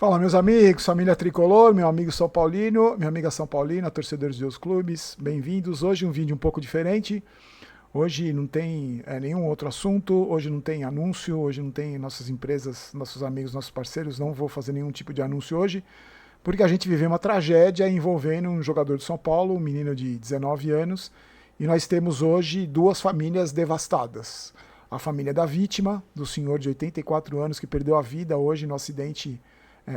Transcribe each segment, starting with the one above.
Fala, meus amigos, família tricolor, meu amigo São Paulino, minha amiga São Paulina, torcedores de outros clubes, bem-vindos. Hoje um vídeo um pouco diferente. Hoje não tem nenhum outro assunto, hoje não tem anúncio, hoje não tem nossas empresas, nossos amigos, nossos parceiros, não vou fazer nenhum tipo de anúncio hoje, porque a gente viveu uma tragédia envolvendo um jogador de São Paulo, um menino de 19 anos, e nós temos hoje duas famílias devastadas. A família da vítima, do senhor de 84 anos que perdeu a vida hoje no acidente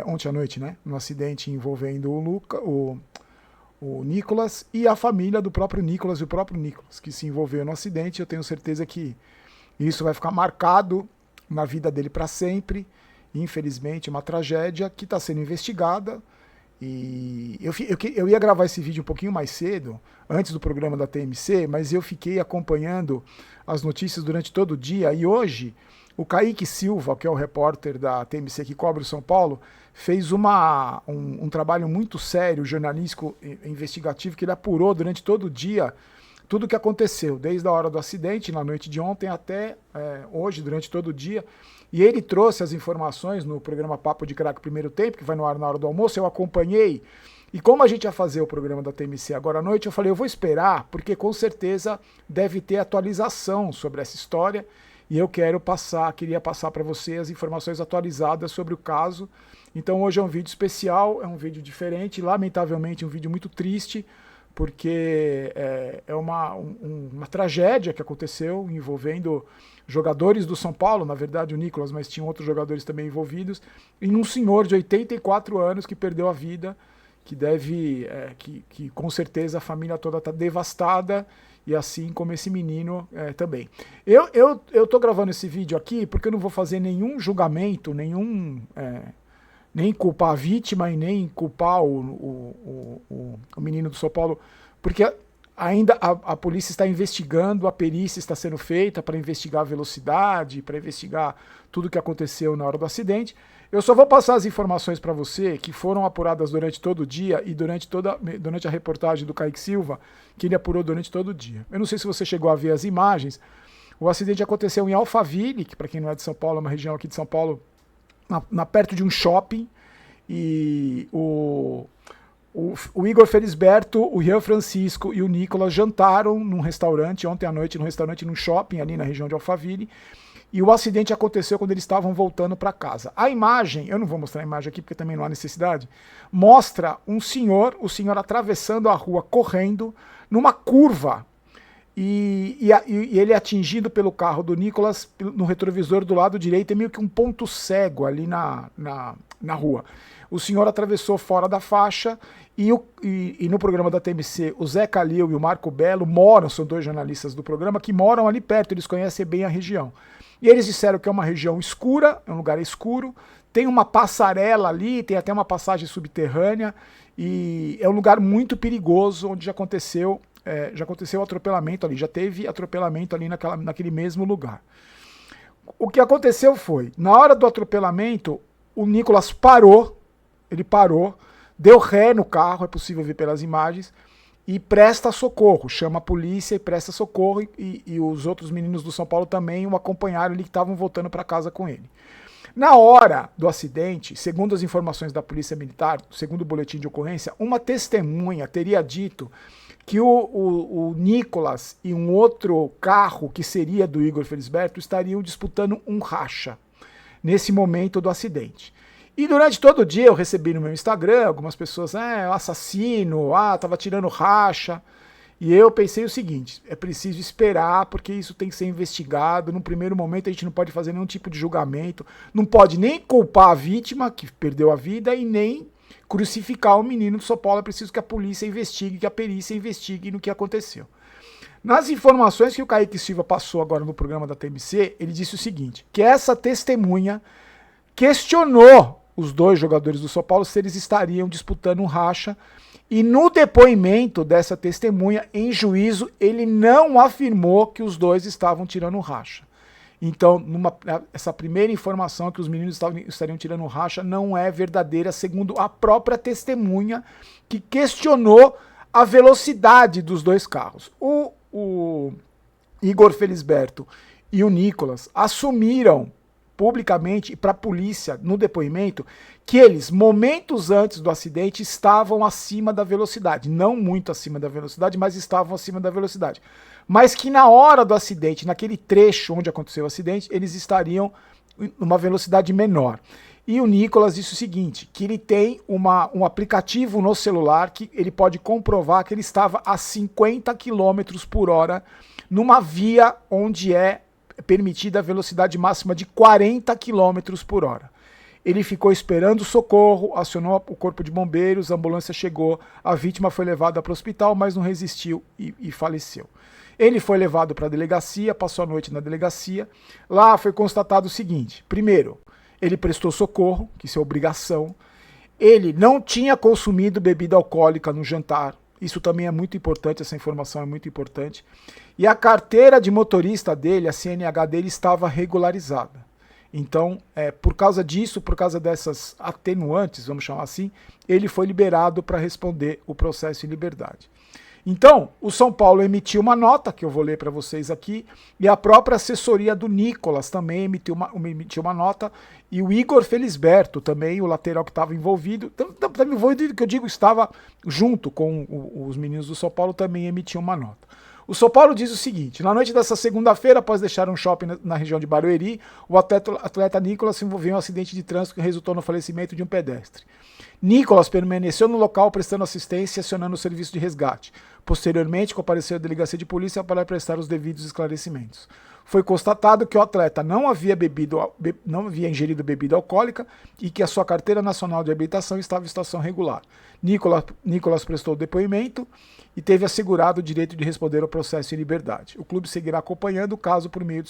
ontem à noite, né? No acidente envolvendo o Nicolas e a família do próprio Nicolas e o próprio Nicolas, que se envolveu no acidente. Eu tenho certeza que isso vai ficar marcado na vida dele para sempre. Infelizmente, uma tragédia que está sendo investigada. E eu ia gravar esse vídeo um pouquinho mais cedo, antes do programa da TMC, mas eu fiquei acompanhando as notícias durante todo o dia. E hoje, o Kaique Silva, que é o repórter da TMC que cobre o São Paulo, fez um trabalho muito sério, jornalístico, investigativo, que ele apurou durante todo o dia tudo o que aconteceu, desde a hora do acidente, na noite de ontem, até hoje, durante todo o dia. E ele trouxe as informações no programa Papo de Craque Primeiro Tempo, que vai no ar na hora do almoço, eu acompanhei. E como a gente ia fazer o programa da TMC agora à noite, eu falei, eu vou esperar, porque com certeza deve ter atualização sobre essa história. E eu queria passar para você as informações atualizadas sobre o caso. Então hoje é um vídeo especial, é um vídeo diferente, lamentavelmente um vídeo muito triste, porque é uma tragédia que aconteceu envolvendo jogadores do São Paulo, na verdade o Nicolas, mas tinham outros jogadores também envolvidos, e um senhor de 84 anos que perdeu a vida, que com certeza a família toda está devastada, e assim como esse menino também. Eu tô gravando esse vídeo aqui porque eu não vou fazer nenhum julgamento, nem culpar a vítima e nem culpar o menino do São Paulo, porque ainda a polícia está investigando, a perícia está sendo feita para investigar a velocidade, para investigar tudo o que aconteceu na hora do acidente. Eu só vou passar as informações para você que foram apuradas durante todo o dia e durante a reportagem do Kaique Silva, que ele apurou durante todo o dia. Eu não sei se você chegou a ver as imagens. O acidente aconteceu em Alphaville, que para quem não é de São Paulo, é uma região aqui de São Paulo, perto de um shopping, e o Igor Felisberto, o Rian Francisco e o Nicolas jantaram num restaurante, ontem à noite, num shopping ali na região de Alphaville, e o acidente aconteceu quando eles estavam voltando para casa. A imagem, eu não vou mostrar a imagem aqui porque também não há necessidade, mostra o senhor atravessando a rua, correndo, numa curva, e ele é atingido pelo carro do Nicolas no retrovisor do lado direito, é meio que um ponto cego ali na rua. O senhor atravessou fora da faixa e no programa da TMC, o Zé Calil e o Marco Belo são dois jornalistas do programa que moram ali perto, eles conhecem bem a região. E eles disseram que é uma região escura, é um lugar escuro, tem uma passarela ali, tem até uma passagem subterrânea, e é um lugar muito perigoso, onde já aconteceu atropelamento ali, já teve atropelamento ali naquele mesmo lugar. O que aconteceu foi, na hora do atropelamento, o Nicolas parou, deu ré no carro, é possível ver pelas imagens, e presta socorro, chama a polícia e presta socorro, e os outros meninos do São Paulo também o acompanharam ali, que estavam voltando para casa com ele. Na hora do acidente, segundo as informações da Polícia Militar, segundo o boletim de ocorrência, uma testemunha teria dito que o Nicolas e um outro carro, que seria do Igor Felisberto, estariam disputando um racha nesse momento do acidente. E durante todo o dia eu recebi no meu Instagram algumas pessoas, assassino, tava tirando racha. E eu pensei o seguinte, é preciso esperar, porque isso tem que ser investigado. No primeiro momento a gente não pode fazer nenhum tipo de julgamento, não pode nem culpar a vítima que perdeu a vida e nem crucificar o menino do São Paulo. É preciso que a polícia investigue, que a perícia investigue no que aconteceu. Nas informações que o Kaique Silva passou agora no programa da TMC, ele disse o seguinte, que essa testemunha questionou os dois jogadores do São Paulo se eles estariam disputando um racha, e no depoimento dessa testemunha, em juízo, ele não afirmou que os dois estavam tirando um racha. Então, essa primeira informação que os meninos estariam tirando um racha não é verdadeira, segundo a própria testemunha, que questionou a velocidade dos dois carros. O Igor Felisberto e o Nicolas assumiram publicamente e para a polícia, no depoimento, que eles, momentos antes do acidente, estavam acima da velocidade. Não muito acima da velocidade, mas estavam acima da velocidade. Mas que na hora do acidente, naquele trecho onde aconteceu o acidente, eles estariam numa velocidade menor. E o Nicolas disse o seguinte, que ele tem um aplicativo no celular que ele pode comprovar que ele estava a 50 km por hora numa via onde é permitida a velocidade máxima de 40 km por hora. Ele ficou esperando socorro, acionou o corpo de bombeiros, a ambulância chegou, a vítima foi levada para o hospital, mas não resistiu e faleceu. Ele foi levado para a delegacia, passou a noite na delegacia. Lá foi constatado o seguinte, primeiro, ele prestou socorro, que isso é obrigação. Ele não tinha consumido bebida alcoólica no jantar. Isso também é muito importante, essa informação é muito importante. E a carteira de motorista dele, a CNH dele, estava regularizada. Então, por causa disso, por causa dessas atenuantes, vamos chamar assim, ele foi liberado para responder o processo em liberdade. Então, o São Paulo emitiu uma nota, que eu vou ler para vocês aqui, e a própria assessoria do Nicolas também emitiu uma nota, e o Igor Felisberto também, o lateral que estava envolvido, que eu digo estava junto com os meninos do São Paulo, também emitiu uma nota. O São Paulo diz o seguinte, na noite dessa segunda-feira, após deixar um shopping na região de Barueri, o atleta Nicolas se envolveu em um acidente de trânsito que resultou no falecimento de um pedestre. Nicolas permaneceu no local prestando assistência e acionando o serviço de resgate. Posteriormente, compareceu à delegacia de polícia para prestar os devidos esclarecimentos. Foi constatado que o atleta não havia ingerido bebida alcoólica e que a sua carteira nacional de habilitação estava em situação regular. Nicolas prestou depoimento e teve assegurado o direito de responder ao processo em liberdade. O clube seguirá acompanhando o caso por meio do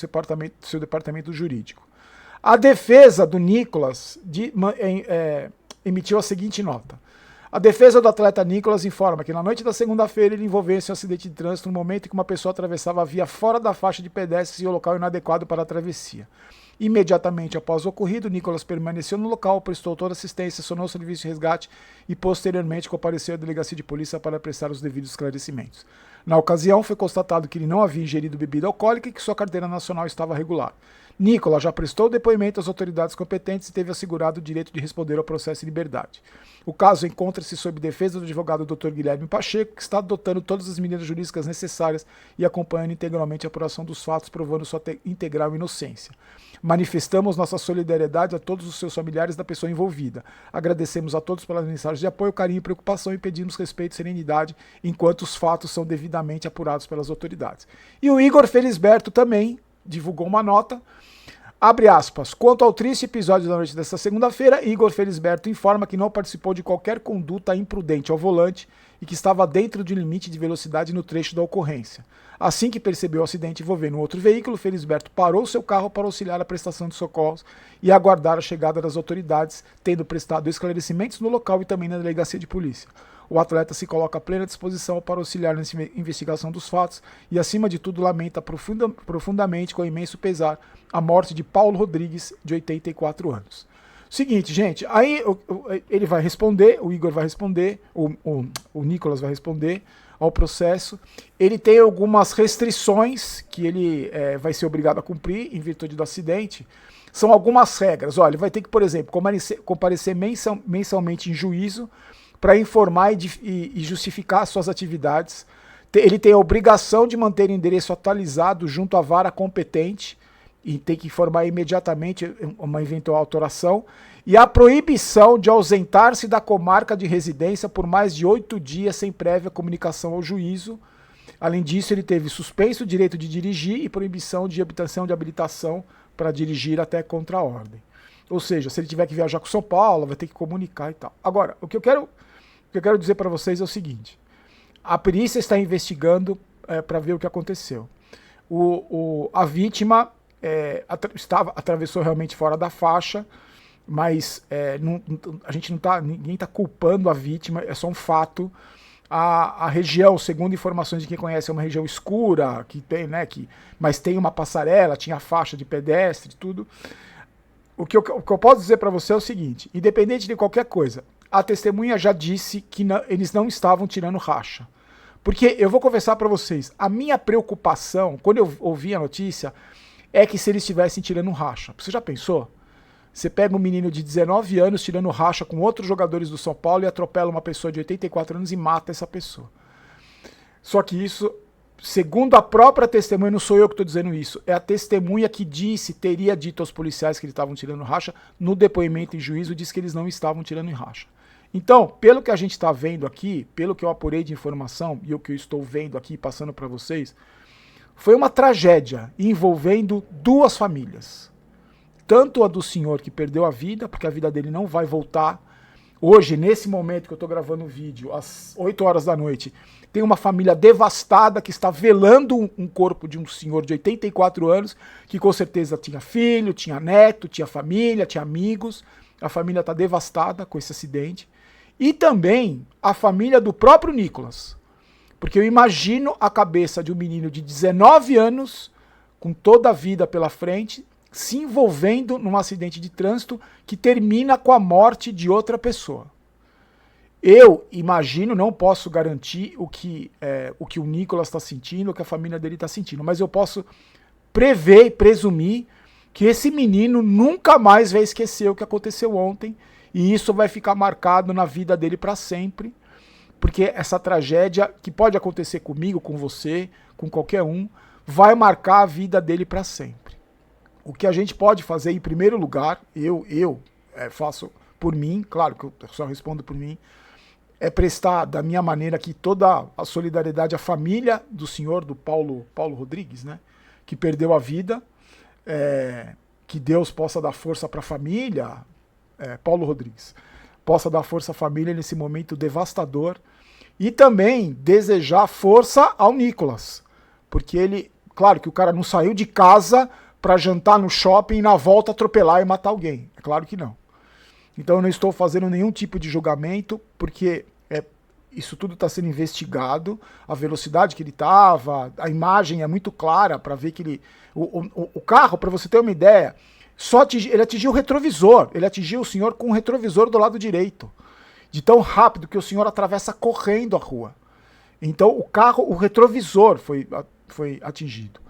seu departamento jurídico. A defesa do Nicolas emitiu a seguinte nota. A defesa do atleta Nicolas informa que na noite da segunda-feira ele envolveu-se em um acidente de trânsito no momento em que uma pessoa atravessava a via fora da faixa de pedestres e o local inadequado para a travessia. Imediatamente após o ocorrido, Nicolas permaneceu no local, prestou toda assistência, acionou o serviço de resgate e posteriormente compareceu à delegacia de polícia para prestar os devidos esclarecimentos. Na ocasião, foi constatado que ele não havia ingerido bebida alcoólica e que sua carteira nacional estava regular. Nicolas já prestou depoimento às autoridades competentes e teve assegurado o direito de responder ao processo em liberdade. O caso encontra-se sob defesa do advogado Dr. Guilherme Pacheco, que está adotando todas as medidas jurídicas necessárias e acompanhando integralmente a apuração dos fatos, provando sua integral inocência. Manifestamos nossa solidariedade a todos os seus familiares da pessoa envolvida. Agradecemos a todos pelas mensagens de apoio, carinho e preocupação e pedimos respeito e serenidade enquanto os fatos são devidamente apurados pelas autoridades. E o Igor Felisberto também divulgou uma nota. Abre aspas. Quanto ao triste episódio da noite desta segunda-feira, Igor Felisberto informa que não participou de qualquer conduta imprudente ao volante e que estava dentro de um limite de velocidade no trecho da ocorrência. Assim que percebeu o acidente envolvendo um outro veículo, Felisberto parou seu carro para auxiliar a prestação de socorros e aguardar a chegada das autoridades, tendo prestado esclarecimentos no local e também na delegacia de polícia. O atleta se coloca à plena disposição para auxiliar na investigação dos fatos e, acima de tudo, lamenta profundamente, com imenso pesar, a morte de Paulo Rodrigues, de 84 anos. Seguinte, gente, aí ele vai responder, o Igor vai responder, o Nicolas vai responder ao processo. Ele tem algumas restrições que ele vai ser obrigado a cumprir em virtude do acidente. São algumas regras. Olha, ele vai ter que, por exemplo, comparecer mensalmente em juízo para informar e justificar suas atividades. Ele tem a obrigação de manter o endereço atualizado junto à vara competente e tem que informar imediatamente uma eventual autoração. E a proibição de ausentar-se da comarca de residência por mais de 8 dias sem prévia comunicação ao juízo. Além disso, ele teve suspenso o direito de dirigir e proibição de obtenção de habilitação para dirigir até contra a ordem. Ou seja, se ele tiver que viajar com São Paulo, vai ter que comunicar e tal. Agora, o que eu quero dizer para vocês é o seguinte. A perícia está investigando para ver o que aconteceu. A vítima atravessou realmente fora da faixa, mas ninguém está culpando a vítima, é só um fato. A região, segundo informações de quem conhece, é uma região escura, mas tem uma passarela, tinha faixa de pedestre e tudo. O que eu posso dizer para você é o seguinte, independente de qualquer coisa, a testemunha já disse que eles não estavam tirando racha. Porque eu vou confessar para vocês, a minha preocupação, quando eu ouvi a notícia, é que se eles estivessem tirando racha. Você já pensou? Você pega um menino de 19 anos tirando racha com outros jogadores do São Paulo e atropela uma pessoa de 84 anos e mata essa pessoa. Só que isso, segundo a própria testemunha, não sou eu que estou dizendo isso, é a testemunha que teria dito aos policiais que eles estavam tirando racha, no depoimento em juízo disse que eles não estavam tirando em racha. Então, pelo que a gente está vendo aqui, pelo que eu apurei de informação e o que eu estou vendo aqui, passando para vocês, foi uma tragédia envolvendo duas famílias. Tanto a do senhor que perdeu a vida, porque a vida dele não vai voltar. Hoje, nesse momento que eu estou gravando o vídeo, às 8 horas da noite, tem uma família devastada que está velando um corpo de um senhor de 84 anos, que com certeza tinha filho, tinha neto, tinha família, tinha amigos. A família está devastada com esse acidente. E também a família do próprio Nicolas. Porque eu imagino a cabeça de um menino de 19 anos, com toda a vida pela frente, se envolvendo num acidente de trânsito que termina com a morte de outra pessoa. Eu imagino, não posso garantir o que o Nicolas está sentindo, o que a família dele está sentindo, mas eu posso prever e presumir que esse menino nunca mais vai esquecer o que aconteceu ontem, e isso vai ficar marcado na vida dele para sempre, porque essa tragédia, que pode acontecer comigo, com você, com qualquer um, vai marcar a vida dele para sempre. O que a gente pode fazer, em primeiro lugar, eu faço por mim, claro que eu só respondo por mim, é prestar da minha maneira aqui toda a solidariedade à família do senhor, do Paulo Rodrigues, né, que perdeu a vida, que Deus possa dar força para a família, Paulo Rodrigues, possa dar força à família nesse momento devastador, e também desejar força ao Nicolas, porque ele, claro que o cara não saiu de casa para jantar no shopping e na volta atropelar e matar alguém, é claro que não. Então eu não estou fazendo nenhum tipo de julgamento, porque isso tudo está sendo investigado, a velocidade que ele estava, a imagem é muito clara para ver que ele... O carro, para você ter uma ideia, ele atingiu o retrovisor, ele atingiu o senhor com o retrovisor do lado direito, de tão rápido que o senhor atravessa correndo a rua. Então o retrovisor foi atingido.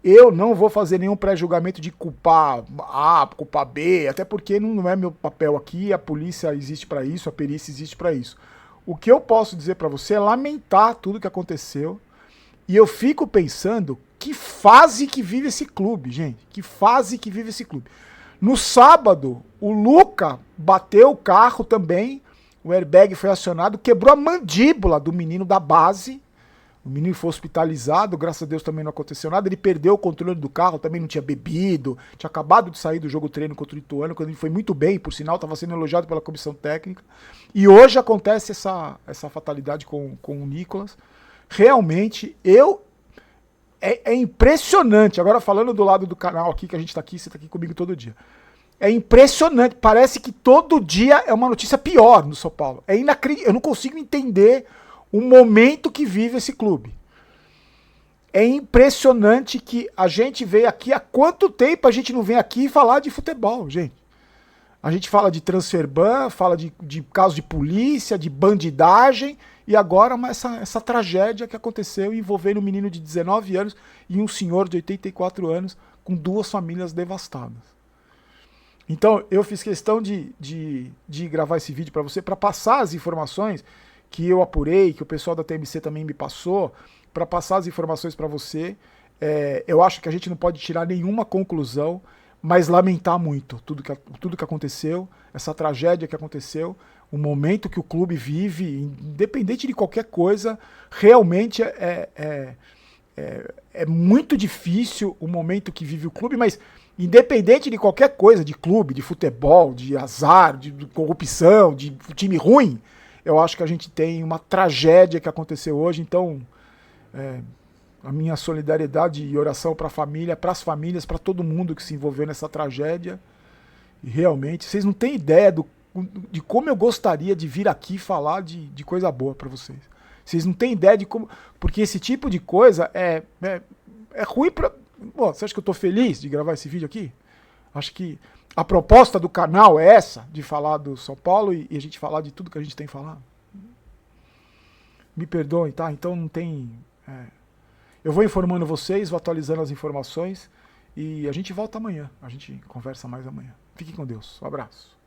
Eu não vou fazer nenhum pré-julgamento de culpar A, culpar B, até porque não é meu papel aqui, a polícia existe para isso, a perícia existe para isso. O que eu posso dizer para você é lamentar tudo que aconteceu, e eu fico pensando que fase que vive esse clube, gente, que fase que vive esse clube. No sábado, o Luca bateu o carro também, o airbag foi acionado, quebrou a mandíbula do menino da base. O menino foi hospitalizado, graças a Deus também não aconteceu nada. Ele perdeu o controle do carro, também não tinha bebido, tinha acabado de sair do jogo treino contra o Ituano, quando ele foi muito bem, por sinal, estava sendo elogiado pela comissão técnica. E hoje acontece essa fatalidade com o Nicolas. Realmente, é impressionante. Agora falando do lado do canal aqui, que a gente está aqui, você está aqui comigo todo dia. É impressionante, parece que todo dia é uma notícia pior no São Paulo. É inacreditável, eu não consigo entender o momento que vive esse clube. É impressionante que a gente veio aqui, há quanto tempo a gente não vem aqui falar de futebol, gente? A gente fala de transfer ban, fala de caso de polícia, de bandidagem, e agora essa tragédia que aconteceu envolvendo um menino de 19 anos e um senhor de 84 anos com duas famílias devastadas. Então eu fiz questão de gravar esse vídeo para você, para passar as informações que eu apurei, que o pessoal da TMC também me passou, para passar as informações para você. Eu acho que a gente não pode tirar nenhuma conclusão, mas lamentar muito tudo que aconteceu, essa tragédia que aconteceu, o momento que o clube vive, independente de qualquer coisa, realmente é muito difícil o momento que vive o clube, mas independente de qualquer coisa, de clube, de futebol, de azar, de corrupção, de time ruim, eu acho que a gente tem uma tragédia que aconteceu hoje, então a minha solidariedade e oração para a família, para as famílias, para todo mundo que se envolveu nessa tragédia. E realmente, vocês não têm ideia de como eu gostaria de vir aqui falar de coisa boa para vocês. Vocês não têm ideia de como... Porque esse tipo de coisa é ruim para... Você acha que eu estou feliz de gravar esse vídeo aqui? Acho que a proposta do canal é essa, de falar do São Paulo e a gente falar de tudo que a gente tem falado. Me perdoem, tá? Então não tem... Eu vou informando vocês, vou atualizando as informações. E a gente volta amanhã. A gente conversa mais amanhã. Fique com Deus. Um abraço.